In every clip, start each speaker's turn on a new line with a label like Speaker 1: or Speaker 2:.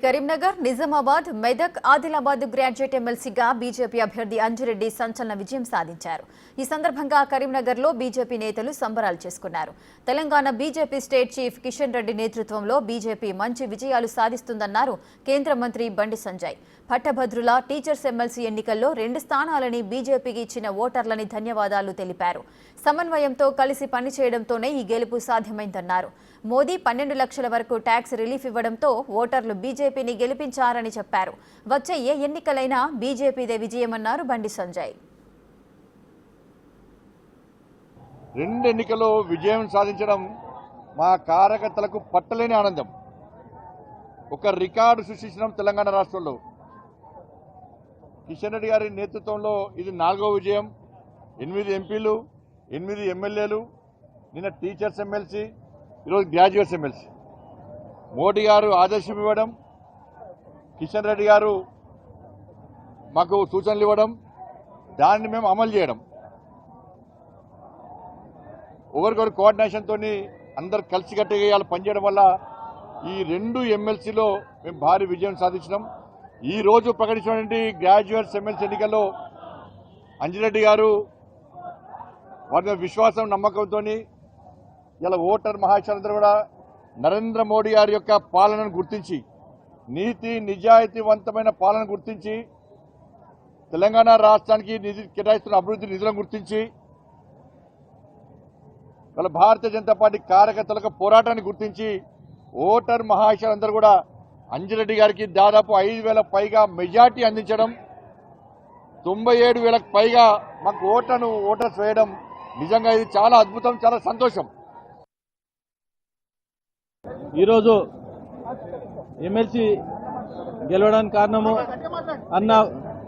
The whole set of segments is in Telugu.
Speaker 1: కరీంనగర్, నిజామాబాద్, మెదక్, ఆదిలాబాద్ గ్రాడ్యుయేట్ ఎమ్మెల్సీగా బీజేపీ అభ్యర్థి అంజిరెడ్డి సంచలన విజయం సాధించారు. ఈ సందర్భంగా కరీంనగర్లో బీజేపీ నేతలు సంబరాలు చేసుకున్నారు. Telangana BJP state chief Kishan Reddy నేతృత్వంలో బీజేపీ మంచి విజయాలు సాధిస్తుందన్నారు కేంద్ర మంత్రి బండి సంజయ్. పట్టభద్రుల టీచర్స్ ఎమ్మెల్సీ ఎన్నికల్లో 2 స్థానాలని బీజేపీకి ఇచ్చిన ఓటర్లని ధన్యవాదాలు తెలిపారు. సమన్వయంతో కలిసి పనిచేయడంతోనే ఈ గెలుపు సాధ్యమైందన్నారు. మోదీ 12 లక్షల వరకు ట్యాక్స్ రిలీఫ్ ఇవ్వడంతో ఓటర్లు బీజేపీని గెలిపించారని చెప్పారు. వచ్చే ఏ ఎన్నికలైనా బీజేపీదే విజయమన్నారు బండి సంజయ్.
Speaker 2: 2 ఎన్నికల్లో విజయం సాధించడం మా కార్యకర్తలకు పట్టలేని ఆనందం. ఒక రికార్డు సృష్టించడం తెలంగాణ రాష్ట్రంలో. కిషన్ రెడ్డి గారి నేతృత్వంలో ఇది 4వ విజయం. 8 ఎంపీలు, 8 ఎమ్మెల్యేలు, నిన్న టీచర్స్ ఎమ్మెల్సీ, ఈరోజు గ్రాడ్యుయేట్స్ ఎమ్మెల్సీ. మోడీ గారు ఆదేశం ఇవ్వడం, కిషన్ రెడ్డి గారు మాకు సూచనలు ఇవ్వడం, దాన్ని మేము అమలు చేయడం, ఒకరికొకరు కోఆర్డినేషన్తో అందరు కలిసికట్టుగా పనిచేయడం వల్ల ఈ 2 ఎమ్మెల్సీలో మేము భారీ విజయం సాధించినాం. ఈ రోజు ప్రకటించినటువంటి గ్రాడ్యుయేట్స్ ఎమ్మెల్సీ ఎన్నికల్లో అంజిరెడ్డి గారు వారి విశ్వాసం, నమ్మకంతో ఇలా ఓటర్ మహాశయులందరూ కూడా నరేంద్ర మోడీ గారి యొక్క పాలనను గుర్తించి, నీతి నిజాయితీవంతమైన పాలన గుర్తించి, తెలంగాణ రాష్ట్రానికి నిధి కేటాయిస్తున్న అభివృద్ధి నిధులను గుర్తించి, వాళ్ళ భారతీయ జనతా పార్టీ కార్యకర్తలకు పోరాటాన్ని గుర్తించి ఓటర్ మహాశయులందరూ కూడా అంజిరెడ్డి గారికి దాదాపు 5,000 పైగా మెజార్టీ అందించడం, 97,000కు పైగా మాకు ఓటర్స్ వేయడం నిజంగా ఇది చాలా అద్భుతం, చాలా సంతోషం.
Speaker 3: ఈరోజు ఎమ్మెల్సీ గెలవడానికి కారణము అన్న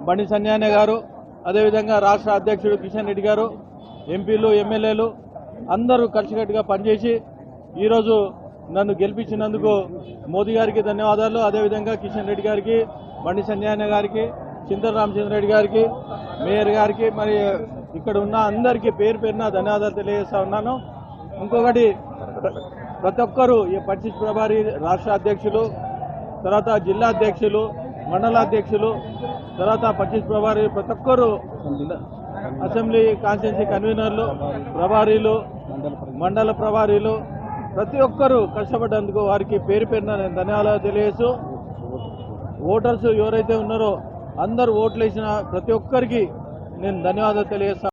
Speaker 3: బండి సంజయ్ గారు, అదేవిధంగా రాష్ట్ర అధ్యక్షుడు కిషన్ రెడ్డి గారు, ఎంపీలు, ఎమ్మెల్యేలు అందరూ కలిసికట్టుగా పనిచేసి ఈరోజు నన్ను గెలిపించినందుకు మోదీ గారికి ధన్యవాదాలు. అదేవిధంగా కిషన్ రెడ్డి గారికి, బండి సంజయ్ గారికి, చింతల రామచంద్రరెడ్డి గారికి, మేయర్ గారికి, మరి ఇక్కడ ఉన్న అందరికీ పేరు పేరున ధన్యవాదాలు తెలియజేస్తా ఉన్నాను. ఇంకొకటి, ప్రతి ఒక్కరూ ఈ పచ్చిస్ ప్రభారి రాష్ట్ర అధ్యక్షులు, తర్వాత జిల్లా అధ్యక్షులు, మండలాధ్యక్షులు, తర్వాత పచ్చిస్ ప్రభారి ప్రతి ఒక్కరూ, అసెంబ్లీ కాన్స్టిట్యున్సీ కన్వీనర్లు, ప్రభారీలు, మండల ప్రభారీలు ప్రతి ఒక్కరూ కష్టపడ్డందుకు వారికి పేరు పేరున నేను ధన్యవాదాలు తెలియజేస్తూ, ఓటర్స్ ఎవరైతే ఉన్నారో అందరూ ఓట్లు వేసిన ప్రతి ఒక్కరికి నేను ధన్యవాదాలు తెలియజేస్తాను.